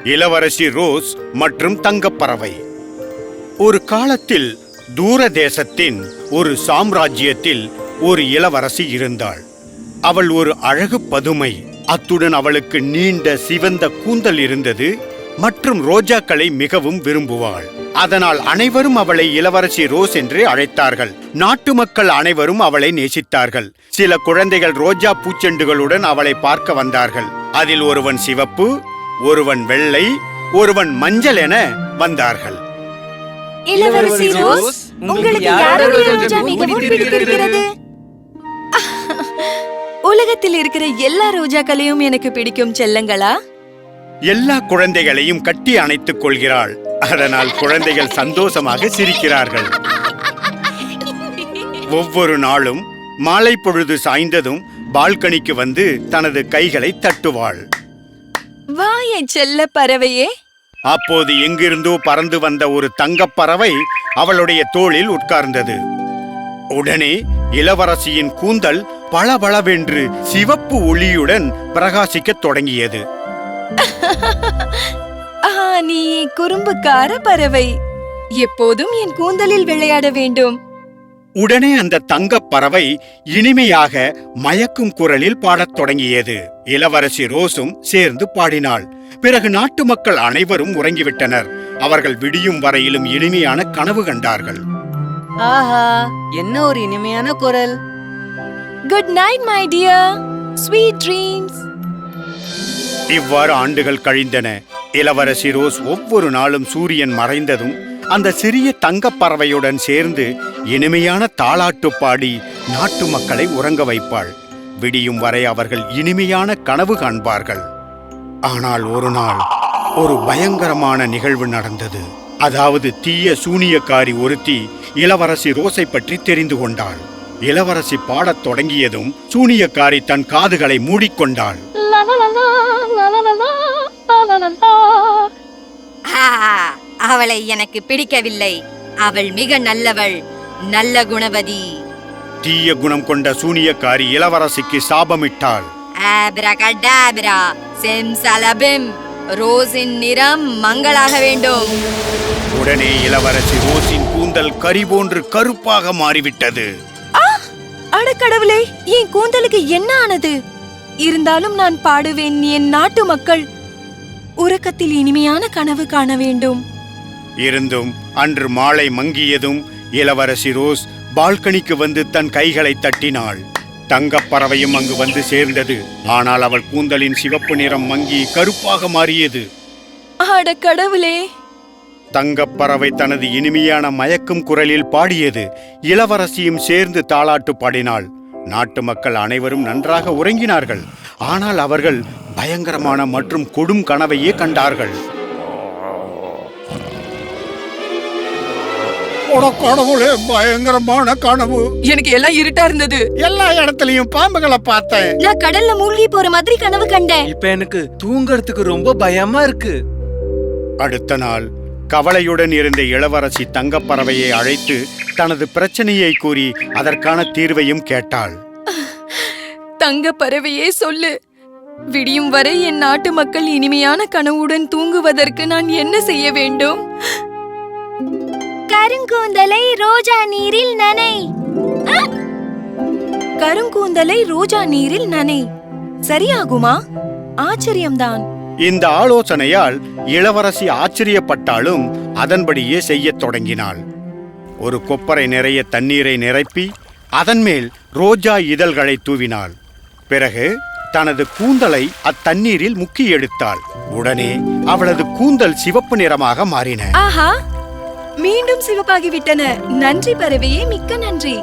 இளவரசி ரோஸ் மற்றும் தங்கப்பறவை. ஒரு காலத்தில் தூர தேசத்தின் ஒரு சாம்ராஜ்யத்தில் ஒரு இளவரசி இருந்தாள். அவள் ஒரு அழகு பதுமை. அத்துடன் அவளுக்கு நீண்ட சிவந்த கூந்தல் இருந்தது மற்றும் ரோஜாக்களை மிகவும் விரும்புவாள். அதனால் அனைவரும் அவளை இளவரசி ரோஸ் என்று அழைத்தார்கள். நாட்டு மக்கள் அனைவரும் அவளை நேசித்தார்கள். சில குழந்தைகள் ரோஜா பூச்செண்டுகளுடன் அவளை பார்க்க வந்தார்கள். அதில் ஒருவன் சிவப்பு, ஒருவன் வெள்ளை, ஒருவன் மஞ்சள் என வந்தார்கள். இளவரசி ரோஸ், உங்களுக்கு யாருடைய ரோஜா மிகவும் பிடித்திருக்கிறது? உலகத்தில் இருக்கிற எல்லா ரோஜாக்களையும் எனக்கு பிடிக்கும் செல்லங்களா. எல்லா குழந்தைகளையும் கட்டி அணைத்துக் கொள்கிறாள். அதனால் குழந்தைகள் சந்தோஷமாக சிரிக்கிறார்கள். ஒவ்வொரு நாளும் மாலை பொழுது சாய்ந்ததும் பால்கனிக்கு வந்து தனது கைகளை தட்டுவாள். வா என் செல்ல பறவையே. அப்போது எங்கிருந்தோ பறந்து வந்த ஒரு தங்கப்பறவை அவளுடைய தோளில் உட்கார்ந்தது. உடனே இளவரசியின் கூந்தல் பளபளவென்று சிவப்பு ஒளியுடன் பிரகாசிக்கத் தொடங்கியது. நீ குறும்புக்கார பறவை, எப்போதும் என் கூந்தலில் விளையாட வேண்டும். உடனே அந்த தங்கப்பறவை இனிமையாக மயக்கும் குரலில் பாடத் தொடங்கியது. இளவரசி ரோஸும் சேர்ந்து பாடினாள். பிறகு நாட்டு மக்கள் அனைவரும் உறங்கிவிட்டனர். அவர்கள் விடியும் வரையிலும் இனிமையான கனவு கண்டார்கள். ஆஹா, என்ன ஒரு இனிமையான குரல். Good night my dear, sweet dreams. இவ்வாறு ஆண்டுகள் கழிந்தன. இளவரசி ரோஸ் ஒவ்வொரு நாளும் சூரியன் மறைந்ததும் அந்த சிறிய தங்கப்பறவையுடன் சேர்ந்து இனிமையான தாலாட்டு பாடி நாட்டு மக்களை உறங்க வைப்பாள். விடியும் வரை அவர்கள் இனிமையான கனவு காண்பார்கள். ஆனால் ஒரு நாள் ஒரு பயங்கரமான நிகழ்வு நடந்தது. அதாவது தீய சூனியக்காரி ஒருத்தி இளவரசி ரோஸை பற்றி தெரிந்து கொண்டாள். இளவரசி பாடத் தொடங்கியதும் சூனியக்காரி தன் காதுகளை மூடிக்கொண்டாள். அவளை எனக்கு பிடிக்கவில்லை. அவள் மிக நல்லவள், நல்ல குணவதி. தீய குணம் கொண்ட சூனியக்காரி இளவரசிக்கு சாபமிட்டாள். ஆப்ரகடாப்ரா, செம்சலபிம், ரோஸின் நிறம் மங்களாக வேண்டும். உடனே இளவரசி ரோஸின் கூந்தல் கரி போன்று கருப்பாக மாறிவிட்டது. அட கடவுளே, என் கூந்தலுக்கு என்ன ஆனது? இருந்தாலும் நான் பாடுவேன். என் நாட்டு மக்கள் உறக்கத்தில் இனிமையான கனவு காண வேண்டும். இருந்தும் அன்று மாலை மங்கியதும் இளவரசி ரோஸ் பால்கனிக்கு வந்து தன் கைகளை தட்டினாள். தங்கப்பறவையும் அங்கு வந்து சேர்ந்தது. ஆனால் அவள் கூந்தலின் சிவப்பு நிறம் மங்கி கருப்பாக மாறியது. அட கடவுளே! தங்கப்பறவை தனது இனிமையான மயக்கும் குரலில் பாடியது. இளவரசியும் சேர்ந்து தாலாட்டு பாடினாள். நாட்டு மக்கள் அனைவரும் நன்றாக உறங்கினார்கள். ஆனால் அவர்கள் பயங்கரமான மற்றும் கொடும் கனவையே கண்டார்கள். பயங்கரமான கனவு. எனக்கு எல்லாம் இருட்டா இருந்தது. எல்லா இடத்துலயும் பாம்புகளை பார்த்தேன். நான் கடல்ல மூழ்கி போற மாதிரி கனவு கண்டேன். இப்ப எனக்கு தூங்கறதுக்கு ரொம்ப பயமா இருக்கு. அடுத்த நாள் கவலையுடன் இருந்த இளவரசி தங்கப்பறவையை அழைத்து தனது பிரச்சனையை கூறி அதற்கான தீர்வையும் கேட்டாள். தங்க பறவையே சொல்லு, விடியும் வரை என் நாட்டு மக்கள் இனிமையான கனவுடன் தூங்குவதற்கு நான் என்ன செய்ய வேண்டும்? கருங்கூந்தலை ரோஜா நீரில் நனை. கருங்கூந்தலை ரோஜா நீரில் நனை. சரியாகுமா? ஆச்சரியம்தான். இந்த ஆலோசனையால் இளவரசி ஆச்சரியப்பட்டாலும் அதன்படியே செய்யத் தொடங்கினாள். ஒரு கொப்பரை நிறைய தண்ணீரை நிரப்பி அதன் மேல் ரோஜா இதழ்களை தூவினாள். பிறகு தனது கூந்தலை அத்தண்ணீரில் முக்கி எடுத்தாள். உடனே அவளது கூந்தல் சிவப்பு நிறமாக மாறின. ஆஹா, மீண்டும் சிவப்பாகிவிட்டன. நன்றி பறவையே, மிக்க நன்றி.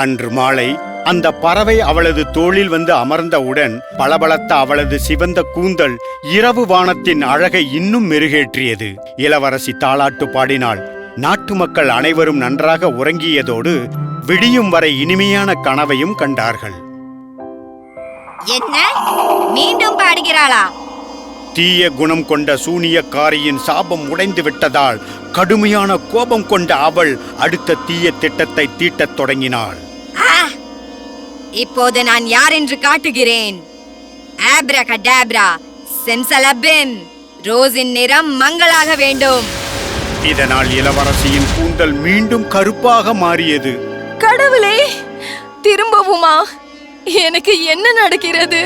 அன்று மாலை அந்த பறவை அவளது தோளில் வந்து அமர்ந்தவுடன் பளபளத்த அவளது சிவந்த கூந்தல் இரவு வானத்தின் அழகை இன்னும் மெருகேற்றியது. இளவரசி தாலாட்டு பாடினாள். நாட்டு மக்கள் அனைவரும் நன்றாக உறங்கியதோடு விடியும் வரை இனிமையான கனவையும் கண்டார்கள். என்ன, மீண்டும் பாடுகிறாளா? தீய குணம் கொண்ட சூனியக்காரியின் சாபம் உடைந்து விட்டதால் கடுமையான கோபம் கொண்ட அவள் அடுத்த தீய திட்டத்தை தீட்டத் தொடங்கினாள். இப்போது நான் யார் என்று காட்டுகிறேன். ஆப்ரகடாப்ரா, செம்சலபிம், ரோஸின் நிறம் மங்களாக வேண்டும். இதனால் இளவரசியின் கூந்தல் மீண்டும் கருப்பாக மாறியது. கடவுளே, திரும்பவுமா? எனக்கு என்ன நடக்கிறது?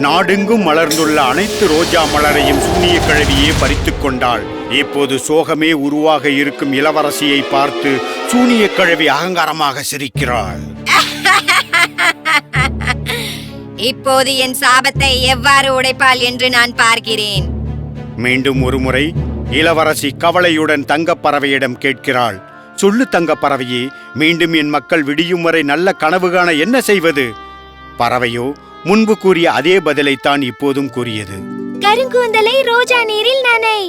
நாடெங்கும் மலர்ந்துள்ள அனைத்து ரோஜா மலரையும் சூனிய கிழவியே பறித்துக் கொண்டாள். இப்போது சோகமே உருவாக இருக்கும் இளவரசியை பார்த்து சூனிய கிழவி அகங்காரமாக சிரிக்கிறாள். இப்போது என் சாபத்தை எவ்வாறு உடைப்பாள் என்று நான் பார்க்கிறேன். மீண்டும் ஒருமுறை இளவரசி கவலையுடன் தங்கப்பறவையிடம் கேட்கிறாள். சொல்லு தங்கப்பறவையே, மீண்டும் என் மக்கள் விடியும் வரை நல்ல கனவு காண என்ன செய்வது? பறவையோ முன்பு கூறிய அதே பதிலைத்தான் இப்போதும் கூறியது. கருங்கூந்தலை ரோஜா நீரில் நனை.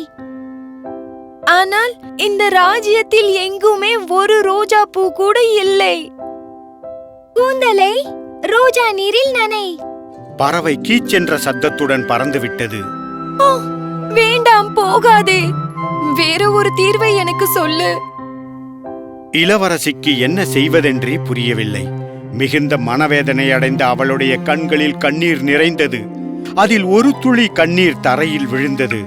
ஆனால் இந்த ராஜ்யத்தில் எங்குமே ஒரு ரோஜா பூ கூட இல்லை. கூந்தலை ரோஜா நீரில் நனை. பறவை கீச்சென்ற சத்தத்துடன் பறந்துவிட்டது. ஓ, வேண்டாம், போகாதே. வேற ஒரு தீர்வை எனக்கு சொல்லு. இளவரசிக்கு என்ன செய்வதென்றே புரியவில்லை. மிகுந்த மனவேதனை அடைந்த அவளுடைய கண்களில் கண்ணீர் நிறைந்தது. அதில் ஒரு துளி கண்ணீர் தரையில் விழுந்தது.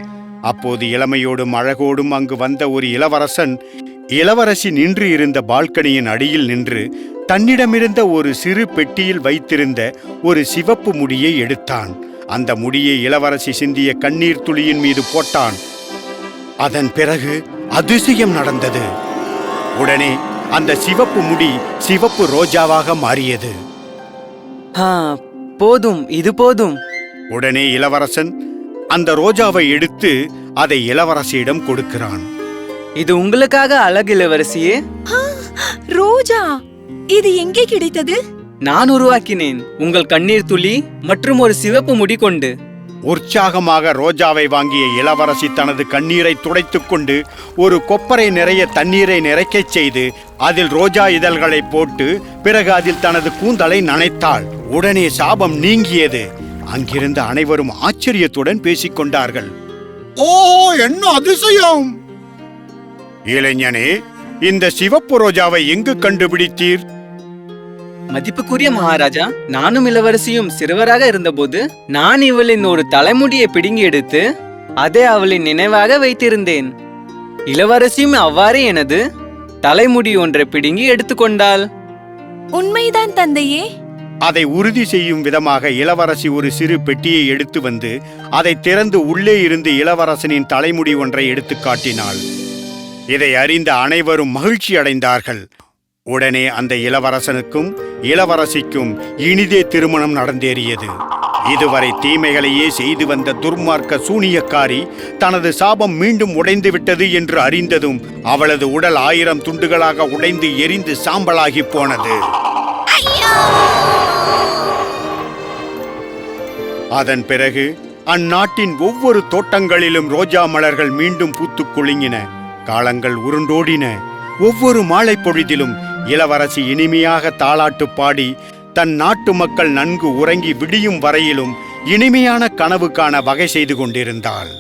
அப்போது இளமையோடும் அழகோடும் அங்கு வந்த ஒரு இளவரசன் இளவரசி நின்று இருந்த பால்கனியின் அடியில் நின்று தன்னிடமிருந்த ஒரு சிறு பெட்டியில் வைத்திருந்த ஒரு சிவப்பு முடியை எடுத்தான். அந்த முடியை இளவரசி சிந்திய கண்ணீர் துளியின் மீது போட்டான். அதன் பிறகு அதிசயம் நடந்தது. உடனே அந்த சிவப்பு முடி சிவப்பு ரோஜாவாக மாறியது. போதும், இது போதும். உடனே இளவரசன் அந்த ரோஜாவை எடுத்து அதை இளவரசியிடம் கொடுக்கிறான். இது உங்களுக்காக அழகு இளவரசியே. ரோஜா, இது எங்கே கிடைத்தது? நான் உருவாக்கினேன், உங்கள் கண்ணீர் துளி மற்றும் ஒரு சிவப்பு முடி கொண்டு. உற்சாகமாக ரோஜாவை வாங்கிய இளவரசி தனது கண்ணீரை துடைத்துக் கொண்டு ஒரு கொப்பரை நிறைய தண்ணீரை நிறைக்கச் செய்து அதில் ரோஜா இதழ்களை போட்டு பிறகு அதில் தனது கூந்தலை நனைத்தாள். உடனே சாபம் நீங்கியது. அங்கிருந்த அனைவரும் ஆச்சரியத்துடன் பேசிக் கொண்டார்கள். ஓ, என்ன அதிசயம்! இளைஞனே, இந்த சிவப்பு ரோஜாவை எங்கு கண்டுபிடித்தீர்? மதிப்புக்குரிய மகாராஜா, நானும் இளவரசியும் சிறுவராக இருந்தபோது நான் இவளின் ஒரு தலைமுடியை பிடுங்கி எடுத்து அதை அவளின் நினைவாக வைத்திருந்தேன். இளவரசியும் அவ்வாறே எனது தலைமுடி ஒன்றை பிடுங்கி எடுத்துக்கொண்டாள். உண்மைதான் தந்தையே. அதை உறுதி செய்யும் விதமாக இளவரசி ஒரு சிறு பெட்டியை எடுத்து வந்து அதை திறந்து உள்ளே இருந்து இளவரசனின் தலைமுடி ஒன்றை எடுத்து காட்டினாள். இதை அறிந்த அனைவரும் மகிழ்ச்சி அடைந்தார்கள். உடனே அந்த இளவரசனுக்கும் இளவரசிக்கும் இனிதே திருமணம் நடந்தேறியது. இதுவரை தீமைகளையே செய்து வந்த துர்மார்க்க சூனியக்காரி தனது சாபம் மீண்டும் உடைந்து விட்டது என்று அறிந்ததும் அவளது உடல் 1000 துண்டுகளாக உடைந்து எரிந்து சாம்பலாகி போனது. அதன் பிறகு அந்நாட்டின் ஒவ்வொரு தோட்டங்களிலும் ரோஜா மலர்கள் மீண்டும் பூத்துக் குலுங்கின. காலங்கள் உருண்டோடின. ஒவ்வொரு மாலை பொழுதிலும் இளவரசி இனிமையாக தாலாட்டு பாடி தன் நாட்டு மக்கள் நன்கு உறங்கி விடியும் வரையிலும் இனிமையான கனவு காண வகை செய்து கொண்டிருந்தாள்.